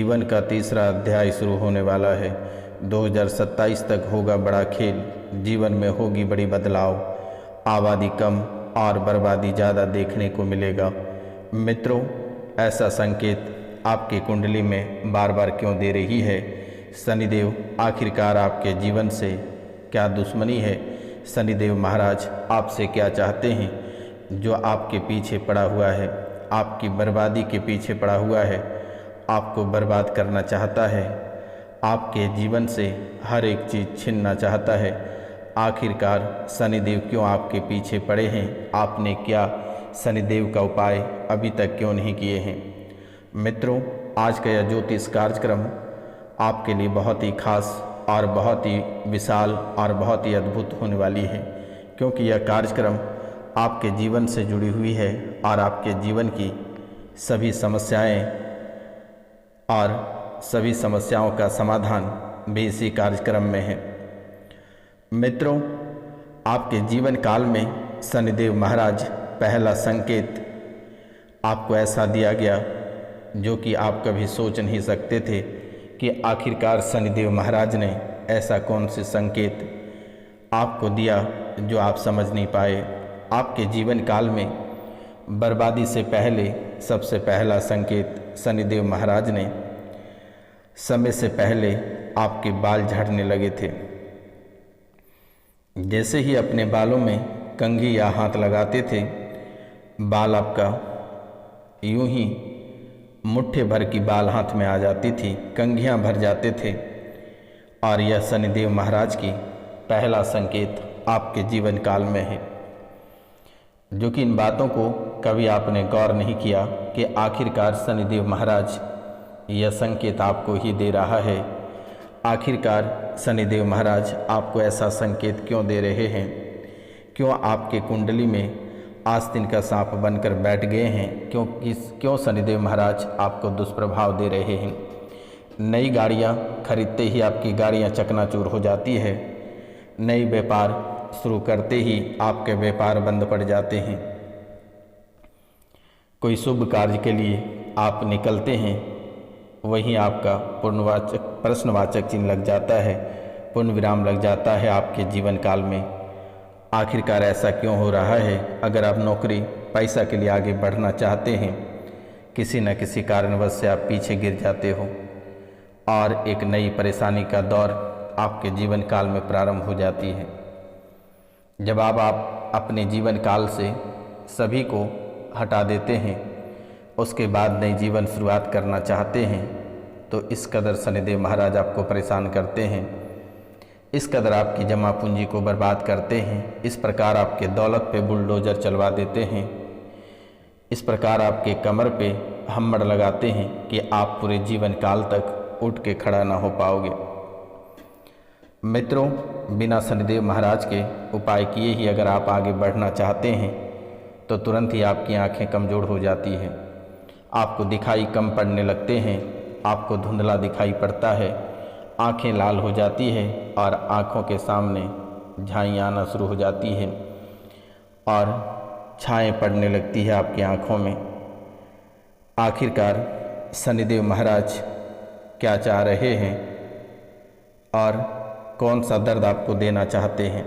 जीवन का तीसरा अध्याय शुरू होने वाला है। 2027 तक होगा बड़ा खेल, जीवन में होगी बड़ी बदलाव, आबादी कम और बर्बादी ज़्यादा देखने को मिलेगा। मित्रों, ऐसा संकेत आपकी कुंडली में बार बार क्यों दे रही है? शनिदेव आखिरकार आपके जीवन से क्या दुश्मनी है? शनिदेव महाराज आपसे क्या चाहते हैं? जो आपके पीछे पड़ा हुआ है, आपकी बर्बादी के पीछे पड़ा हुआ है, आपको बर्बाद करना चाहता है, आपके जीवन से हर एक चीज़ छीनना चाहता है। आखिरकार शनिदेव क्यों आपके पीछे पड़े हैं? आपने क्या शनिदेव का उपाय अभी तक क्यों नहीं किए हैं? मित्रों, आज का यह ज्योतिष कार्यक्रम आपके लिए बहुत ही खास और बहुत ही विशाल और बहुत ही अद्भुत होने वाली है, क्योंकि यह कार्यक्रम आपके जीवन से जुड़ी हुई है और आपके जीवन की सभी समस्याएं और सभी समस्याओं का समाधान भी इसी कार्यक्रम में है। मित्रों, आपके जीवन काल में शनिदेव महाराज पहला संकेत आपको ऐसा दिया गया जो कि आप कभी सोच नहीं सकते थे कि आखिरकार शनिदेव महाराज ने ऐसा कौन से संकेत आपको दिया जो आप समझ नहीं पाए। आपके जीवन काल में बर्बादी से पहले सबसे पहला संकेत शनिदेव महाराज ने समय से पहले आपके बाल झड़ने लगे थे। जैसे ही अपने बालों में कंघी या हाथ लगाते थे, बाल आपका यूं ही मुट्ठी भर की बाल हाथ में आ जाती थी, कंघियां भर जाते थे। और यह शनिदेव महाराज की पहला संकेत आपके जीवन काल में है, जो कि इन बातों को कभी आपने गौर नहीं किया कि आखिरकार शनिदेव महाराज यह संकेत आपको ही दे रहा है। आखिरकार शनिदेव महाराज आपको ऐसा संकेत क्यों दे रहे हैं? क्यों आपके कुंडली में आस्तीन का सांप बनकर बैठ गए हैं? क्यों शनिदेव महाराज आपको दुष्प्रभाव दे रहे हैं? नई गाड़ियां खरीदते ही आपकी गाड़ियां चकनाचूर हो जाती है, नई व्यापार शुरू करते ही आपके व्यापार बंद पड़ जाते हैं। कोई शुभ कार्य के लिए आप निकलते हैं, वहीं आपका प्रश्नवाचक चिन्ह लग जाता है, पूर्ण विराम लग जाता है आपके जीवन काल में। आखिरकार ऐसा क्यों हो रहा है? अगर आप नौकरी पैसा के लिए आगे बढ़ना चाहते हैं, किसी न किसी कारणवश से आप पीछे गिर जाते हो और एक नई परेशानी का दौर आपके जीवन काल में प्रारंभ हो जाती है। जब आप अपने जीवन काल से सभी को हटा देते हैं, उसके बाद नई जीवन शुरुआत करना चाहते हैं, तो इस कदर शनिदेव महाराज आपको परेशान करते हैं, इस कदर आपकी जमा पूंजी को बर्बाद करते हैं, इस प्रकार आपके दौलत पे बुलडोजर चलवा देते हैं, इस प्रकार आपके कमर पे हम्मड़ लगाते हैं कि आप पूरे जीवन काल तक उठ के खड़ा ना हो पाओगे। मित्रों, बिना शनिदेव महाराज के उपाय किए ही अगर आप आगे बढ़ना चाहते हैं, तो तुरंत ही आपकी आंखें कमज़ोर हो जाती हैं, आपको दिखाई कम पड़ने लगते हैं, आपको धुंधला दिखाई पड़ता है, आंखें लाल हो जाती है और आंखों के सामने झाई आना शुरू हो जाती है और छाएं पड़ने लगती है आपकी आंखों में। आखिरकार शनिदेव महाराज क्या चाह रहे हैं और कौन सा दर्द आपको देना चाहते हैं?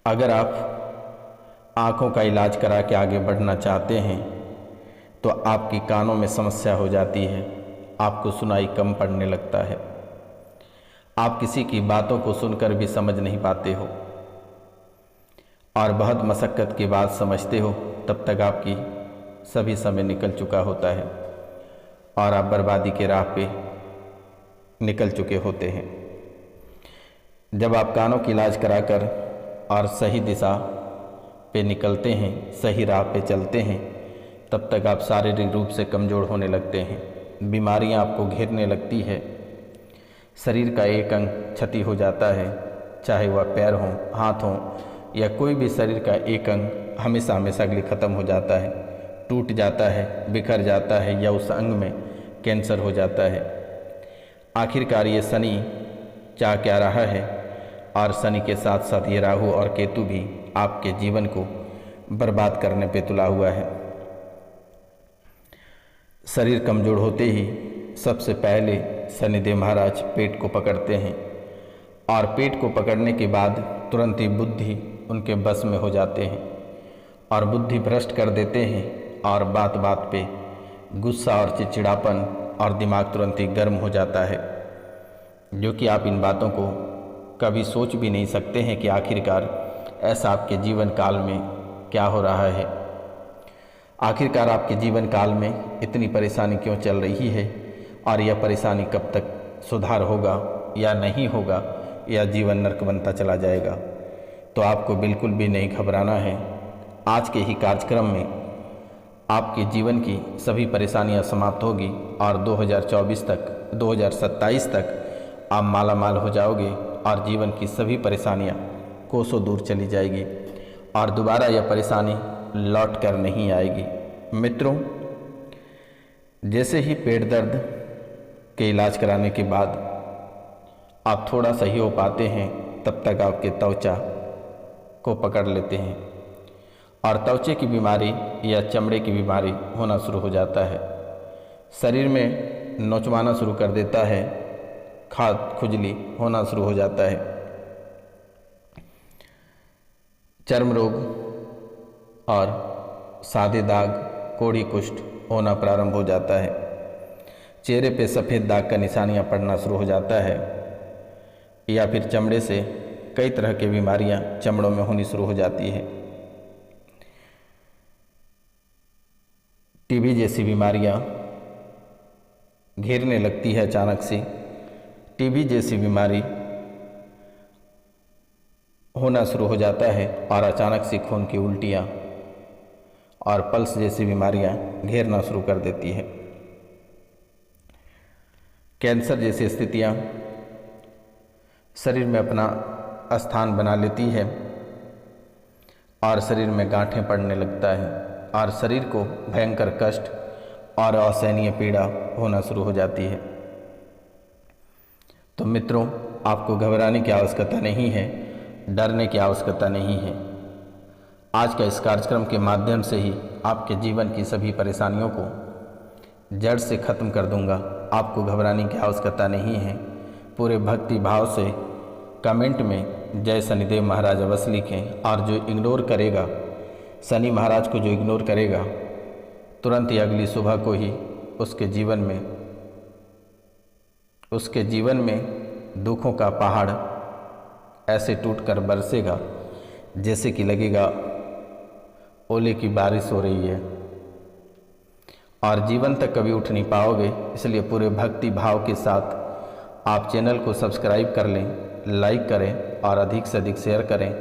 अगर आप आँखों का इलाज करा के आगे बढ़ना चाहते हैं, तो आपकी कानों में समस्या हो जाती है, आपको सुनाई कम पड़ने लगता है, आप किसी की बातों को सुनकर भी समझ नहीं पाते हो और बहुत मशक्क़त के बाद समझते हो, तब तक आपकी सभी समय निकल चुका होता है और आप बर्बादी के राह पे निकल चुके होते हैं। जब आप कानों की इलाज कराकर और सही दिशा पे निकलते हैं, सही राह पे चलते हैं, तब तक आप शारीरिक रूप से कमज़ोर होने लगते हैं, बीमारियां आपको घेरने लगती है, शरीर का एक अंग क्षति हो जाता है, चाहे वह पैर हो, हाथ हो या कोई भी शरीर का एक अंग हमेशा हमेशा के लिए ख़त्म हो जाता है, टूट जाता है, बिखर जाता है या उस अंग में कैंसर हो जाता है। आखिरकार ये शनि चाह क्या रहा है? और शनि के साथ साथ ये राहु और केतु भी आपके जीवन को बर्बाद करने पे तुला हुआ है। शरीर कमज़ोर होते ही सबसे पहले शनिदेव महाराज पेट को पकड़ते हैं और पेट को पकड़ने के बाद तुरंत ही बुद्धि उनके बस में हो जाते हैं और बुद्धि भ्रष्ट कर देते हैं और बात बात पे गुस्सा और चिड़चिड़ापन और दिमाग तुरंत ही गर्म हो जाता है, जो कि आप इन बातों को कभी सोच भी नहीं सकते हैं कि आखिरकार ऐसा आपके जीवन काल में क्या हो रहा है। आखिरकार आपके जीवन काल में इतनी परेशानी क्यों चल रही है और यह परेशानी कब तक सुधार होगा या नहीं होगा, या जीवन नर्क बनता चला जाएगा। तो आपको बिल्कुल भी नहीं घबराना है। आज के ही कार्यक्रम में आपके जीवन की सभी परेशानियां समाप्त होगी और 2027 तक आप माला माल हो जाओगे और जीवन की सभी परेशानियां कोसों दूर चली जाएगी और दोबारा यह परेशानी लौट कर नहीं आएगी। मित्रों, जैसे ही पेट दर्द के इलाज कराने के बाद आप थोड़ा सही हो पाते हैं, तब तक आपके त्वचा को पकड़ लेते हैं और त्वचे की बीमारी या चमड़े की बीमारी होना शुरू हो जाता है। शरीर में नोचवाना शुरू कर देता है, खाद खुजली होना शुरू हो जाता है, चर्म रोग और सादे दाग, कोढ़ी कुष्ठ होना प्रारंभ हो जाता है। चेहरे पे सफ़ेद दाग का निशानियां पड़ना शुरू हो जाता है या फिर चमड़े से कई तरह की बीमारियां चमड़ों में होनी शुरू हो जाती है। टीबी जैसी बीमारियां घेरने लगती है अचानक से। टीबी जैसी बीमारी होना शुरू हो जाता है और अचानक से खून की उल्टियां और पल्स जैसी बीमारियां घेरना शुरू कर देती है। कैंसर जैसी स्थितियां शरीर में अपना स्थान बना लेती है और शरीर में गांठें पड़ने लगता है और शरीर को भयंकर कष्ट और असहनीय पीड़ा होना शुरू हो जाती है। तो मित्रों, आपको घबराने की आवश्यकता नहीं है, डरने की आवश्यकता नहीं है। आज का इस कार्यक्रम के माध्यम से ही आपके जीवन की सभी परेशानियों को जड़ से ख़त्म कर दूंगा। आपको घबराने की आवश्यकता नहीं है। पूरे भक्ति भाव से कमेंट में जय शनिदेव महाराज अवश्य लिखें और जो इग्नोर करेगा, शनि महाराज को जो इग्नोर करेगा, तुरंत ही अगली सुबह को ही उसके जीवन में दुखों का पहाड़ ऐसे टूटकर बरसेगा जैसे कि लगेगा ओले की बारिश हो रही है और जीवन तक कभी उठ नहीं पाओगे। इसलिए पूरे भक्ति भाव के साथ आप चैनल को सब्सक्राइब कर लें, लाइक करें और अधिक से अधिक शेयर करें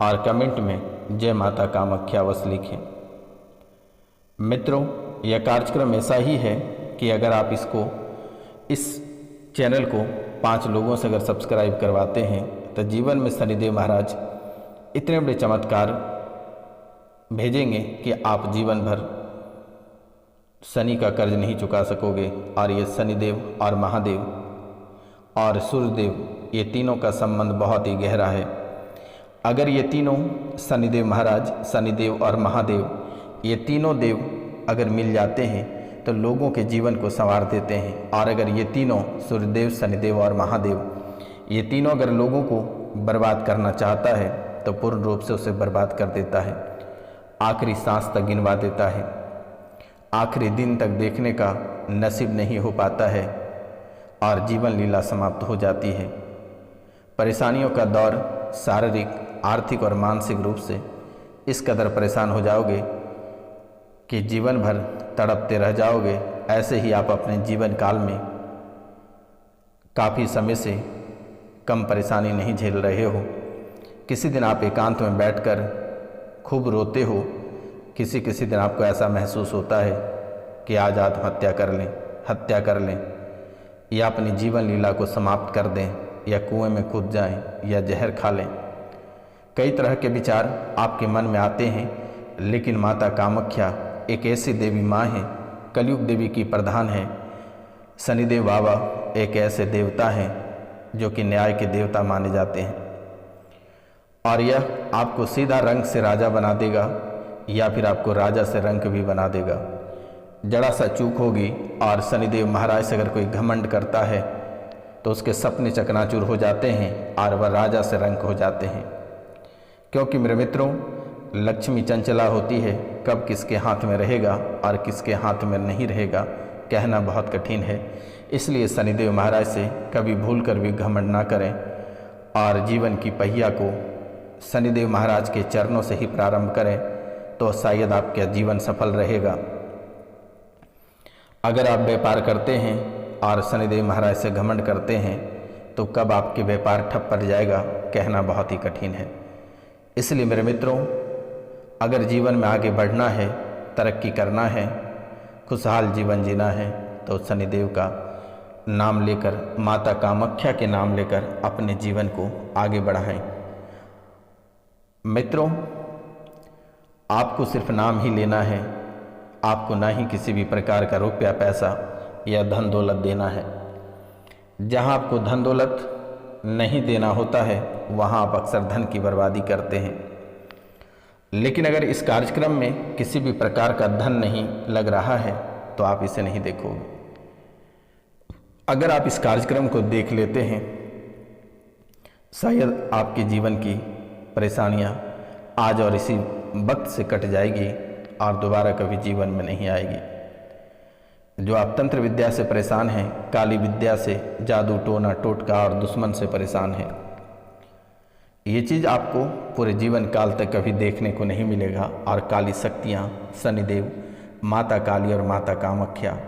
और कमेंट में जय माता कामाख्या अवश्य लिखें। मित्रों, यह कार्यक्रम ऐसा ही है कि अगर आप इस चैनल को 5 लोगों से अगर सब्सक्राइब करवाते हैं तो जीवन में शनिदेव महाराज इतने बड़े चमत्कार भेजेंगे कि आप जीवन भर शनि का कर्ज नहीं चुका सकोगे। और ये शनिदेव और महादेव और सूर्यदेव, ये तीनों का संबंध बहुत ही गहरा है। अगर ये तीनों शनिदेव महाराज, शनिदेव और महादेव, ये तीनों देव अगर मिल जाते हैं तो लोगों के जीवन को संवार देते हैं। और अगर ये तीनों सूर्यदेव, शनिदेव और महादेव, ये तीनों अगर लोगों को बर्बाद करना चाहता है तो पूर्ण रूप से उसे बर्बाद कर देता है। आखिरी सांस तक गिनवा देता है, आखिरी दिन तक देखने का नसीब नहीं हो पाता है और जीवन लीला समाप्त हो जाती है। परेशानियों का दौर शारीरिक, आर्थिक और मानसिक रूप से इस कदर परेशान हो जाओगे कि जीवन भर तड़पते रह जाओगे। ऐसे ही आप अपने जीवन काल में काफ़ी समय से कम परेशानी नहीं झेल रहे हो। किसी दिन आप एकांत में बैठकर खूब रोते हो, किसी दिन आपको ऐसा महसूस होता है कि आज आत्महत्या कर लें या अपनी जीवन लीला को समाप्त कर दें या कुएं में कूद जाएं या जहर खा लें। कई तरह के विचार आपके मन में आते हैं, लेकिन माता कामाख्या एक ऐसी देवी माँ है, कलयुग देवी की प्रधान है। शनिदेव बाबा एक ऐसे देवता हैं जो कि न्याय के देवता माने जाते हैं और यह आपको सीधा रंक से राजा बना देगा या फिर आपको राजा से रंक भी बना देगा। जरा सा चूक होगी और शनिदेव महाराज से अगर कोई घमंड करता है तो उसके सपने चकनाचूर हो जाते हैं और वह राजा से रंक हो जाते हैं। क्योंकि मेरे मित्रों, लक्ष्मी चंचला होती है, कब किसके हाथ में रहेगा और किसके हाथ में नहीं रहेगा कहना बहुत कठिन है। इसलिए शनिदेव महाराज से कभी भूल कर भी घमंड ना करें और जीवन की पहिया को शनिदेव महाराज के चरणों से ही प्रारंभ करें तो शायद आपका जीवन सफल रहेगा। अगर आप व्यापार करते हैं और शनिदेव महाराज से घमंड करते हैं तो कब आपके व्यापार ठप पड़ जाएगा कहना बहुत ही कठिन है। इसलिए मेरे मित्रों, अगर जीवन में आगे बढ़ना है, तरक्की करना है, खुशहाल जीवन जीना है तो शनिदेव का नाम लेकर, माता कामाख्या के नाम लेकर अपने जीवन को आगे बढ़ाएं। मित्रों, आपको सिर्फ नाम ही लेना है, आपको ना ही किसी भी प्रकार का रुपया पैसा या धन दौलत देना है। जहां आपको धन दौलत नहीं देना होता है वहां आप अक्सर धन की बर्बादी करते हैं। लेकिन अगर इस कार्यक्रम में किसी भी प्रकार का धन नहीं लग रहा है तो आप इसे नहीं देखोगे। अगर आप इस कार्यक्रम को देख लेते हैं शायद आपके जीवन की परेशानियां आज और इसी वक्त से कट जाएगी और दोबारा कभी जीवन में नहीं आएगी। जो आप तंत्र विद्या से परेशान हैं, काली विद्या से, जादू टोना टोटका और दुश्मन से परेशान हैं, ये चीज़ आपको पूरे जीवन काल तक कभी देखने को नहीं मिलेगा। और काली शक्तियाँ, शनिदेव, माता काली और माता कामाख्या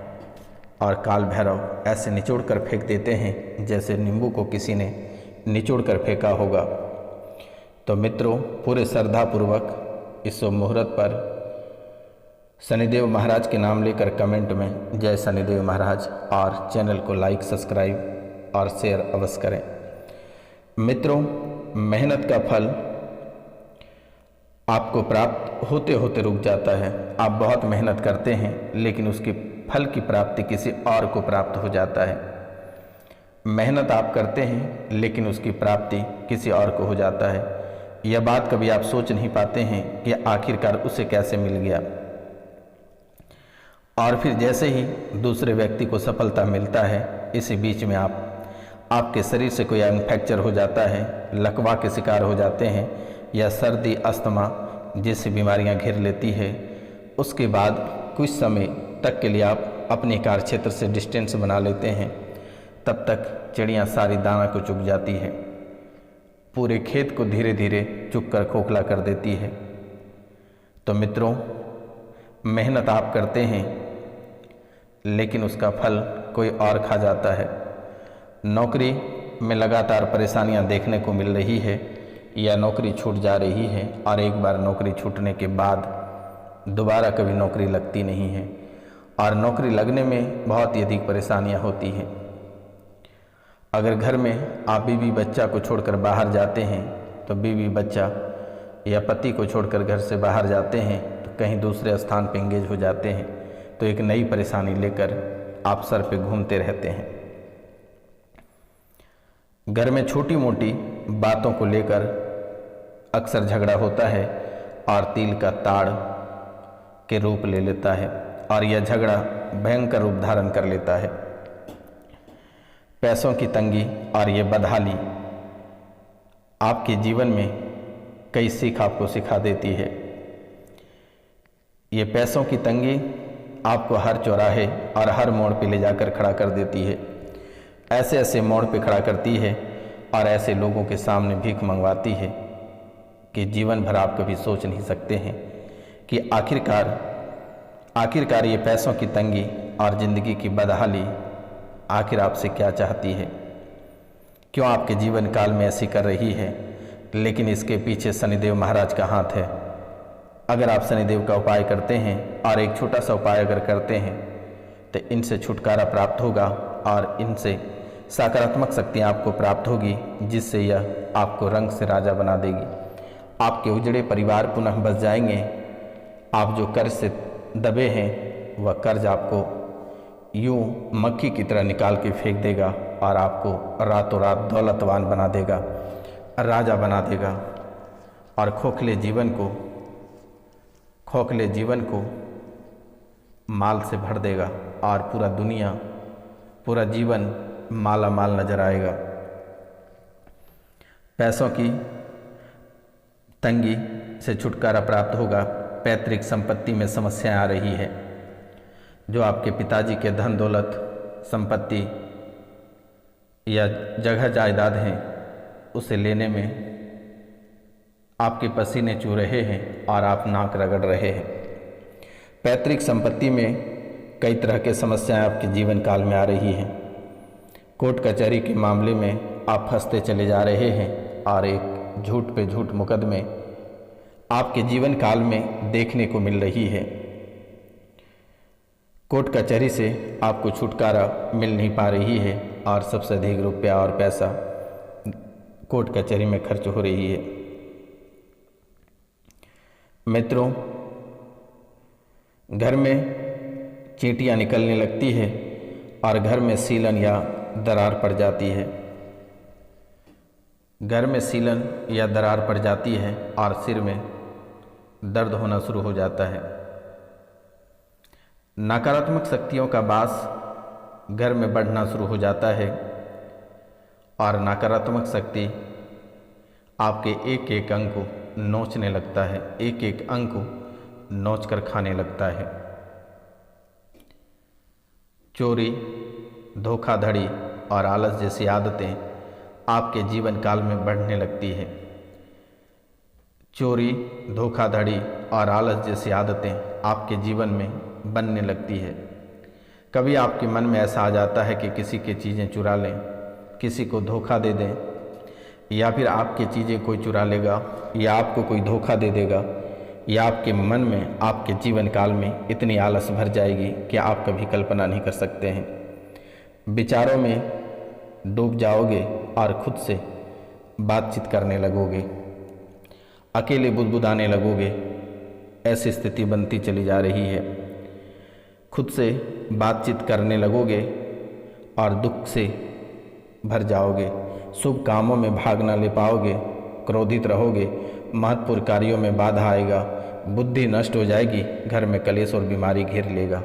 और काल भैरव ऐसे निचोड़ कर फेंक देते हैं जैसे नींबू को किसी ने निचोड़ कर फेंका होगा। तो मित्रों, पूरे श्रद्धापूर्वक इस शुभ मुहूर्त पर शनिदेव महाराज के नाम लेकर कमेंट में जय शनिदेव महाराज और चैनल को लाइक, सब्सक्राइब और शेयर अवश्य करें। मित्रों, मेहनत का फल आपको प्राप्त होते होते रुक जाता है। आप बहुत मेहनत करते हैं लेकिन उसके फल की प्राप्ति किसी और को प्राप्त हो जाता है। मेहनत आप करते हैं लेकिन उसकी प्राप्ति किसी और को हो जाता है। यह बात कभी आप सोच नहीं पाते हैं कि आखिरकार उसे कैसे मिल गया। और फिर जैसे ही दूसरे व्यक्ति को सफलता मिलता है, इसी बीच में आपके शरीर से कोई इन्फेक्चर हो जाता है, लकवा के शिकार हो जाते हैं या सर्दी, अस्थमा जैसी बीमारियां घेर लेती है। उसके बाद कुछ समय तक के लिए आप अपने कार्य क्षेत्र से डिस्टेंस बना लेते हैं। तब तक चिड़ियां सारी दाना को चुग जाती है, पूरे खेत को धीरे धीरे चुग कर खोखला कर देती है। तो मित्रों, मेहनत आप करते हैं लेकिन उसका फल कोई और खा जाता है। नौकरी में लगातार परेशानियां देखने को मिल रही है या नौकरी छूट जा रही है और एक बार नौकरी छूटने के बाद दोबारा कभी नौकरी लगती नहीं है और नौकरी लगने में बहुत ही अधिक परेशानियां होती हैं। अगर घर में आप बीवी बच्चा को छोड़कर बाहर जाते हैं तो बीवी बच्चा या पति को छोड़कर घर से बाहर जाते हैं तो कहीं दूसरे स्थान पर एंगेज हो जाते हैं, तो एक नई परेशानी लेकर आप सर पे घूमते रहते हैं। घर में छोटी मोटी बातों को लेकर अक्सर झगड़ा होता है और तिल का ताड़ के रूप ले लेता है और यह झगड़ा भयंकर रूप धारण कर लेता है। पैसों की तंगी और ये बदहाली आपके जीवन में कई सीख आपको सिखा देती है। ये पैसों की तंगी आपको हर चौराहे और हर मोड़ पे ले जाकर खड़ा कर देती है। ऐसे ऐसे मोड़ पे खड़ा करती है और ऐसे लोगों के सामने भीख मंगवाती है कि जीवन भर आप कभी सोच नहीं सकते हैं कि आखिरकार ये पैसों की तंगी और ज़िंदगी की बदहाली आखिर आपसे क्या चाहती है, क्यों आपके जीवन काल में ऐसी कर रही है। लेकिन इसके पीछे शनिदेव महाराज का हाथ है। अगर आप शनिदेव का उपाय करते हैं और एक छोटा सा उपाय अगर करते हैं तो इनसे छुटकारा प्राप्त होगा और इनसे सकारात्मक शक्तियाँ आपको प्राप्त होगी, जिससे यह आपको रंग से राजा बना देगी। आपके उजड़े परिवार पुनः बस जाएंगे। आप जो कर्ज से दबे हैं वह कर्ज आपको यूं मक्खी की तरह निकाल के फेंक देगा और आपको रातों रात दौलतवान बना देगा, राजा बना देगा और खोखले जीवन को माल से भर देगा और पूरा दुनिया, पूरा जीवन माला माल नजर आएगा। पैसों की तंगी से छुटकारा प्राप्त होगा। पैतृक संपत्ति में समस्याएं आ रही है। जो आपके पिताजी के धन दौलत, संपत्ति या जगह जायदाद हैं, उसे लेने में आपके पसीने चू रहे हैं और आप नाक रगड़ रहे हैं। पैतृक संपत्ति में कई तरह के समस्याएं आपके जीवन काल में आ रही हैं। कोर्ट कचहरी के मामले में आप फंसते चले जा रहे हैं और एक झूठ पे झूठ मुकदमे आपके जीवन काल में देखने को मिल रही है। कोर्ट कचहरी से आपको छुटकारा मिल नहीं पा रही है और सबसे अधिक रुपया और पैसा कोर्ट कचहरी में खर्च हो रही है। मित्रों, घर में चींटियां निकलने लगती है और घर में सीलन या दरार पड़ जाती है। घर में सीलन या दरार पड़ जाती है और सिर में दर्द होना शुरू हो जाता है। नकारात्मक शक्तियों का वास घर में बढ़ना शुरू हो जाता है और नकारात्मक शक्ति आपके एक एक अंग को नोचने लगता है, एक एक अंग को नोच कर खाने लगता है। चोरी, धोखाधड़ी और आलस जैसी आदतें आपके जीवन काल में बढ़ने लगती है। चोरी, धोखाधड़ी और आलस जैसी आदतें आपके जीवन में बनने लगती है। कभी आपके मन में ऐसा आ जाता है कि किसी की चीज़ें चुरा लें, किसी को धोखा दे दें, या फिर आपकी चीज़ें कोई चुरा लेगा या आपको कोई धोखा दे देगा, या आपके मन में आपके जीवन काल में इतनी आलस भर जाएगी कि आप कभी कल्पना नहीं कर सकते हैं। विचारों में डूब जाओगे और खुद से बातचीत करने लगोगे, अकेले बुदबुदाने लगोगे। ऐसी स्थिति बनती चली जा रही है। खुद से बातचीत करने लगोगे और दुख से भर जाओगे। शुभ कामों में भाग न ले पाओगे, क्रोधित रहोगे, महत्वपूर्ण कार्यों में बाधा आएगा, बुद्धि नष्ट हो जाएगी, घर में कलेश और बीमारी घेर लेगा।